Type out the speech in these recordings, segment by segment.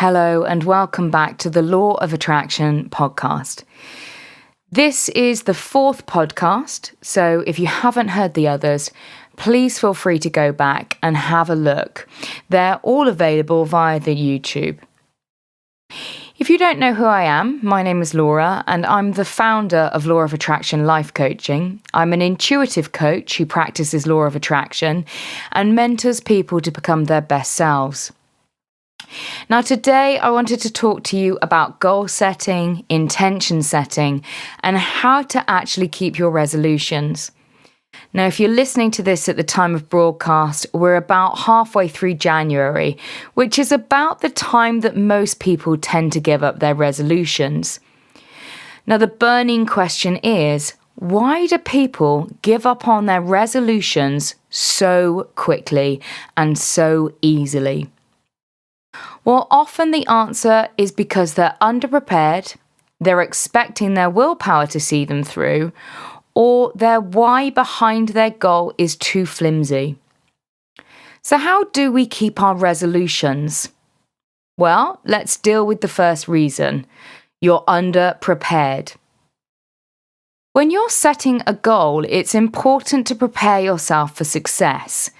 Hello and welcome back to the Law of Attraction podcast. This is the fourth podcast, so if you haven't heard the others, please feel free to go back and have a look. They're all available via the YouTube. If you don't know who I am, my name is Laura and I'm the founder of Law of Attraction Life Coaching. I'm an intuitive coach who practices Law of Attraction and mentors people to become their best selves. Now today I wanted to talk to you about goal setting, intention setting, and how to actually keep your resolutions. Now if you're listening to this at the time of broadcast, we're about halfway through January, which is about the time that most people tend to give up their resolutions. Now the burning question is, why do people give up on their resolutions so quickly and so easily? Well, often the answer is because they're underprepared, they're expecting their willpower to see them through, or their why behind their goal is too flimsy. So how do we keep our resolutions? Well, let's deal with the first reason. You're underprepared. When you're setting a goal, it's important to prepare yourself for success.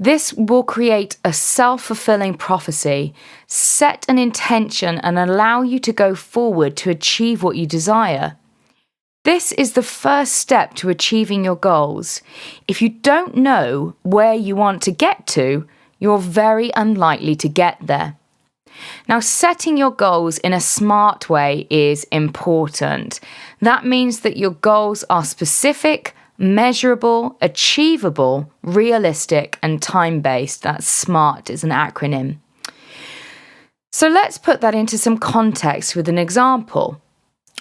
This will create a self-fulfilling prophecy, set an intention and allow you to go forward to achieve what you desire. This is the first step to achieving your goals. If you don't know where you want to get to, you're very unlikely to get there. Now, setting your goals in a smart way is important. That means that your goals are specific, measurable, achievable, realistic, and time-based. That's SMART is an acronym. So let's put that into some context with an example.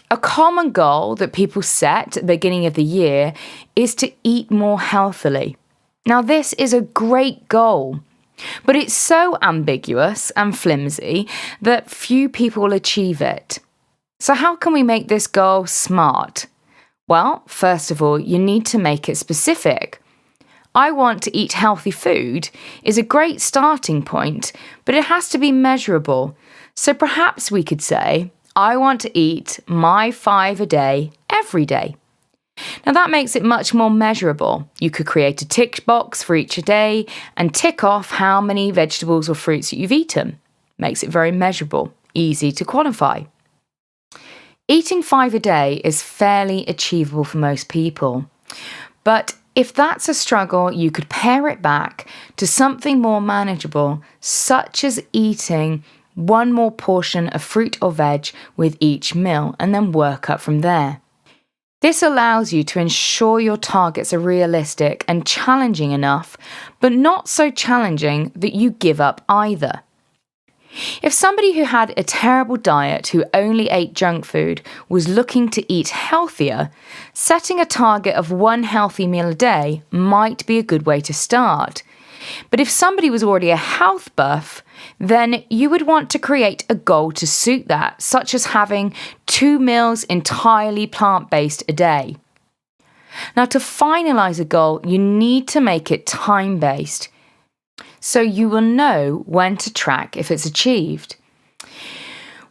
A common goal that people set at the beginning of the year is to eat more healthily. Now, this is a great goal, but it's so ambiguous and flimsy that few people will achieve it. So how can we make this goal SMART? Well, first of all, you need to make it specific. I want to eat healthy food is a great starting point, but it has to be measurable. So perhaps we could say, I want to eat my 5 a day every day. Now that makes it much more measurable. You could create a tick box for each day and tick off how many vegetables or fruits that you've eaten. Makes it very measurable, easy to quantify. Eating 5 a day is fairly achievable for most people. But if that's a struggle, you could pare it back to something more manageable, such as eating one more portion of fruit or veg with each meal and then work up from there. This allows you to ensure your targets are realistic and challenging enough, but not so challenging that you give up either. If somebody who had a terrible diet who only ate junk food was looking to eat healthier, setting a target of 1 healthy meal a day might be a good way to start. But if somebody was already a health buff, then you would want to create a goal to suit that, such as having 2 meals entirely plant-based a day. Now, to finalize a goal, you need to make it time-based, so you will know when to track if it's achieved.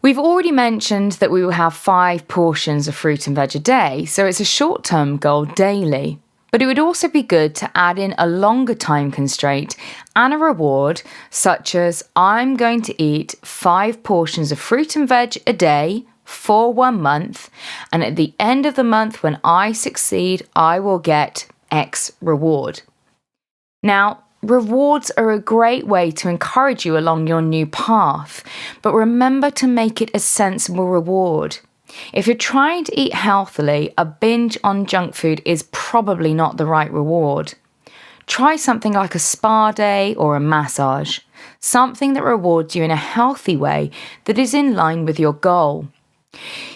We've already mentioned that we will have 5 portions of fruit and veg a day, so it's a short-term goal daily. But it would also be good to add in a longer time constraint and a reward, such as I'm going to eat 5 portions of fruit and veg a day for 1 month, and at the end of the month when I succeed, I will get X reward. Now, rewards are a great way to encourage you along your new path, but remember to make it a sensible reward. If you're trying to eat healthily, a binge on junk food is probably not the right reward. Try something like a spa day or a massage, something that rewards you in a healthy way that is in line with your goal.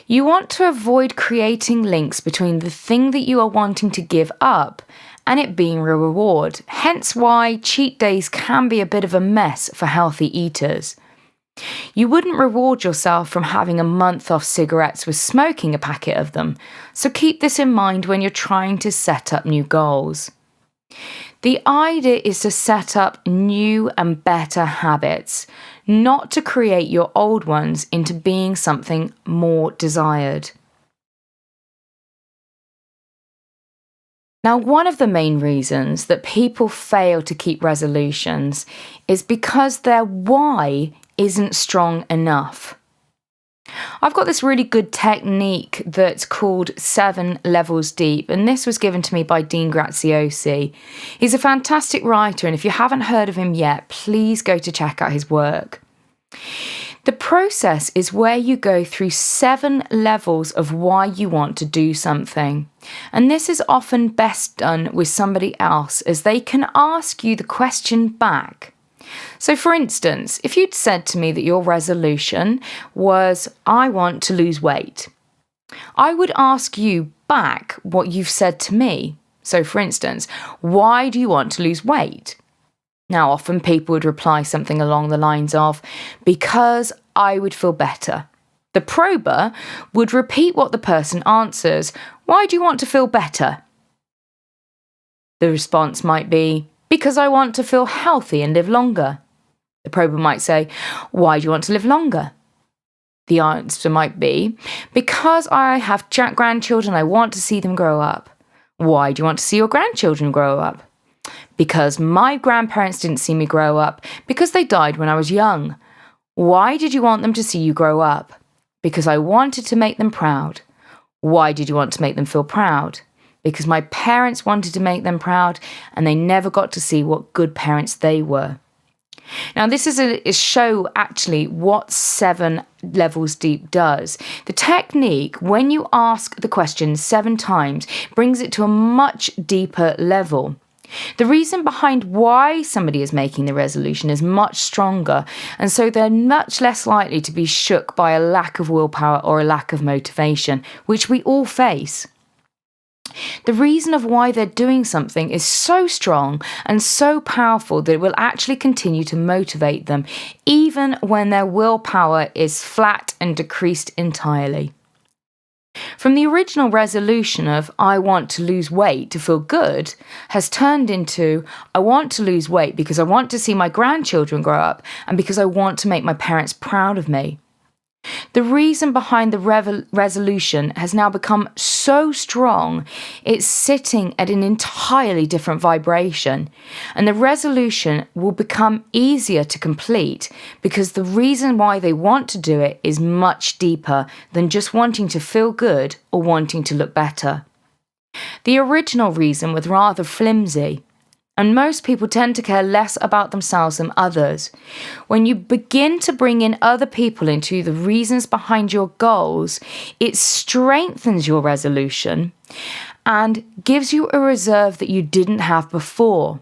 You want to avoid creating links between the thing that you are wanting to give up and it being a reward, hence why cheat days can be a bit of a mess for healthy eaters. You wouldn't reward yourself from having a month off cigarettes with smoking a packet of them, so keep this in mind when you're trying to set up new goals. The idea is to set up new and better habits, not to create your old ones into being something more desired. Now, one of the main reasons that people fail to keep resolutions is because their why isn't strong enough. I've got this really good technique that's called 7 Levels Deep, and this was given to me by Dean Graziosi. He's a fantastic writer, and if you haven't heard of him yet, please go to check out his work. The process is where you go through 7 levels of why you want to do something. And this is often best done with somebody else, as they can ask you the question back. So for instance, if you'd said to me that your resolution was, I want to lose weight, I would ask you back what you've said to me. So for instance, why do you want to lose weight? Now, often people would reply something along the lines of, because I would feel better. The prober would repeat what the person answers, why do you want to feel better? The response might be, because I want to feel healthy and live longer. The prober might say, why do you want to live longer? The answer might be, because I have grandchildren, I want to see them grow up. Why do you want to see your grandchildren grow up? Because my grandparents didn't see me grow up, because they died when I was young. Why did you want them to see you grow up? Because I wanted to make them proud. Why did you want to make them feel proud? Because my parents wanted to make them proud, and they never got to see what good parents they were. Now, this is a show actually what 7 Levels Deep does. The technique, when you ask the question 7 times, brings it to a much deeper level. The reason behind why somebody is making the resolution is much stronger, and so they're much less likely to be shook by a lack of willpower or a lack of motivation, which we all face. The reason of why they're doing something is so strong and so powerful that it will actually continue to motivate them, even when their willpower is flat and decreased entirely. From the original resolution of I want to lose weight to feel good has turned into I want to lose weight because I want to see my grandchildren grow up and because I want to make my parents proud of me. The reason behind the resolution has now become so strong, it's sitting at an entirely different vibration, and the resolution will become easier to complete because the reason why they want to do it is much deeper than just wanting to feel good or wanting to look better. The original reason was rather flimsy, and most people tend to care less about themselves than others. When you begin to bring in other people into the reasons behind your goals, it strengthens your resolution and gives you a reserve that you didn't have before.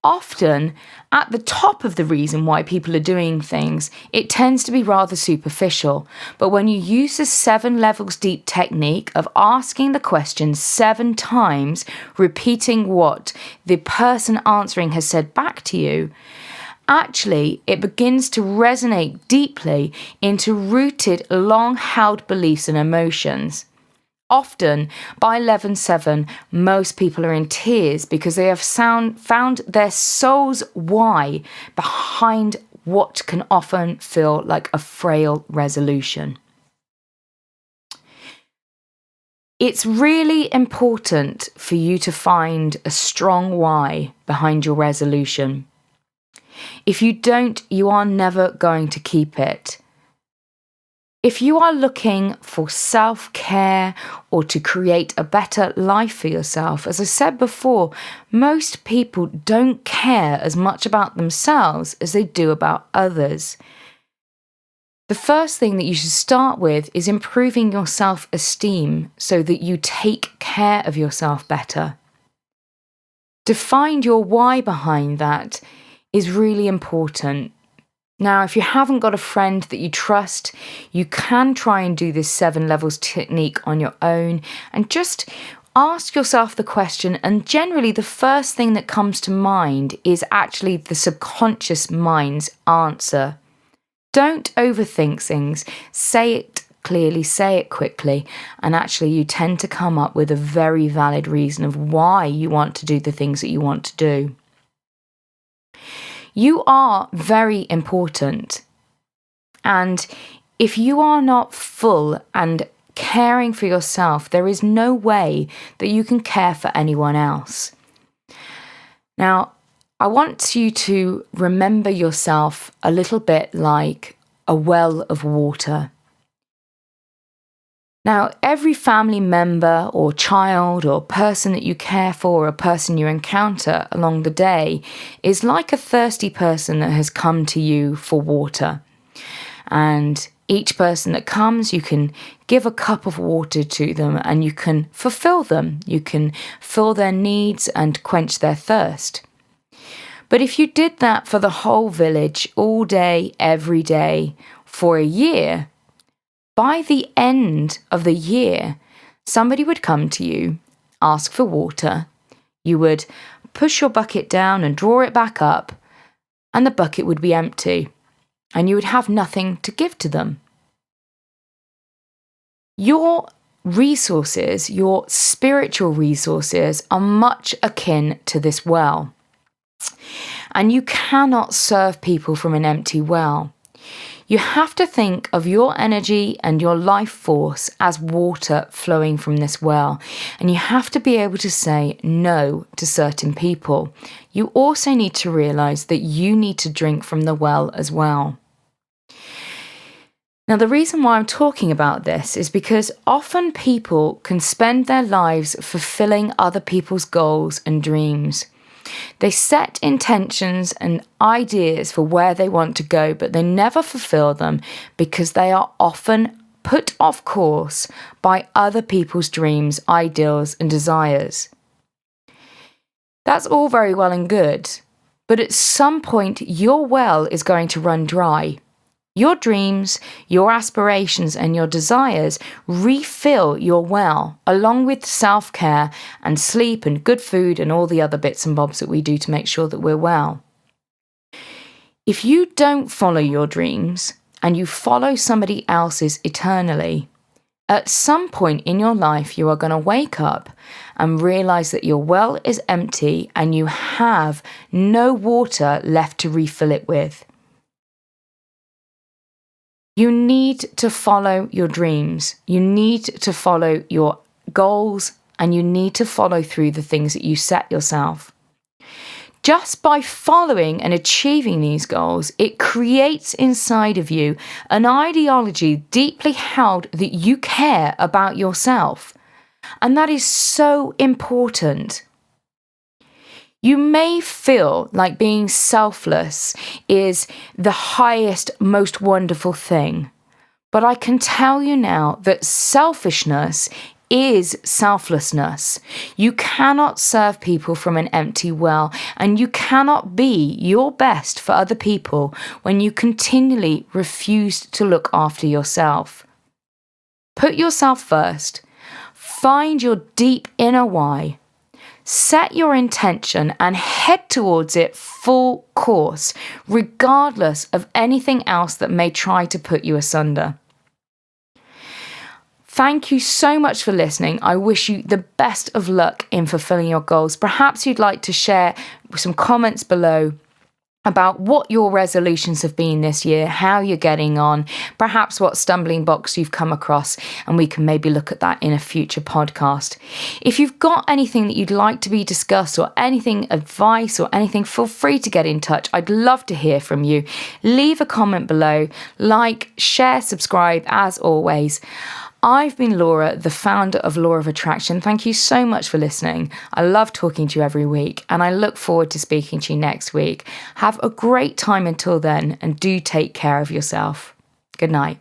Often, at the top of the reason why people are doing things, it tends to be rather superficial. But when you use the 7 Levels Deep technique of asking the question 7 times, repeating what the person answering has said back to you, actually it begins to resonate deeply into rooted, long-held beliefs and emotions. Often, by 11-7, most people are in tears because they have found their soul's why behind what can often feel like a frail resolution. It's really important for you to find a strong why behind your resolution. If you don't, you are never going to keep it. If you are looking for self-care or to create a better life for yourself, as I said before, most people don't care as much about themselves as they do about others. The first thing that you should start with is improving your self-esteem so that you take care of yourself better. To find your why behind that is really important. Now, if you haven't got a friend that you trust, you can try and do this 7 levels technique on your own and just ask yourself the question. And generally, the first thing that comes to mind is actually the subconscious mind's answer. Don't overthink things. Say it clearly, say it quickly, and actually you tend to come up with a very valid reason of why you want to do the things that you want to do. You are very important. And if you are not full and caring for yourself, there is no way that you can care for anyone else. Now, I want you to remember yourself a little bit like a well of water. Now, every family member or child or person that you care for or a person you encounter along the day is like a thirsty person that has come to you for water. And each person that comes, you can give a cup of water to them and you can fulfill them. You can fill their needs and quench their thirst. But if you did that for the whole village all day, every day, for a year, by the end of the year, somebody would come to you, ask for water, you would push your bucket down and draw it back up, and the bucket would be empty, and you would have nothing to give to them. Your resources, your spiritual resources, are much akin to this well. And you cannot serve people from an empty well. You have to think of your energy and your life force as water flowing from this well. And you have to be able to say no to certain people. You also need to realize that you need to drink from the well as well. Now, the reason why I'm talking about this is because often people can spend their lives fulfilling other people's goals and dreams. They set intentions and ideas for where they want to go, but they never fulfill them because they are often put off course by other people's dreams, ideals, and desires. That's all very well and good, but at some point your well is going to run dry. Your dreams, your aspirations, and your desires refill your well, along with self-care and sleep and good food and all the other bits and bobs that we do to make sure that we're well. If you don't follow your dreams and you follow somebody else's eternally, at some point in your life you are going to wake up and realize that your well is empty and you have no water left to refill it with. You need to follow your dreams. You need to follow your goals and you need to follow through the things that you set yourself. Just by following and achieving these goals, it creates inside of you an ideology deeply held that you care about yourself. And that is so important. You may feel like being selfless is the highest, most wonderful thing. But I can tell you now that selfishness is selflessness. You cannot serve people from an empty well, and you cannot be your best for other people when you continually refuse to look after yourself. Put yourself first. Find your deep inner why. Set your intention and head towards it full course, regardless of anything else that may try to put you asunder. Thank you so much for listening. I wish you the best of luck in fulfilling your goals. Perhaps you'd like to share some comments below about what your resolutions have been this year, how you're getting on, perhaps what stumbling blocks you've come across, and we can maybe look at that in a future podcast. If you've got anything that you'd like to be discussed or anything, advice or anything, feel free to get in touch. I'd love to hear from you. Leave a comment below, like, share, subscribe, as always. I've been Laura, the founder of Law of Attraction. Thank you so much for listening. I love talking to you every week, and I look forward to speaking to you next week. Have a great time until then, and do take care of yourself. Good night.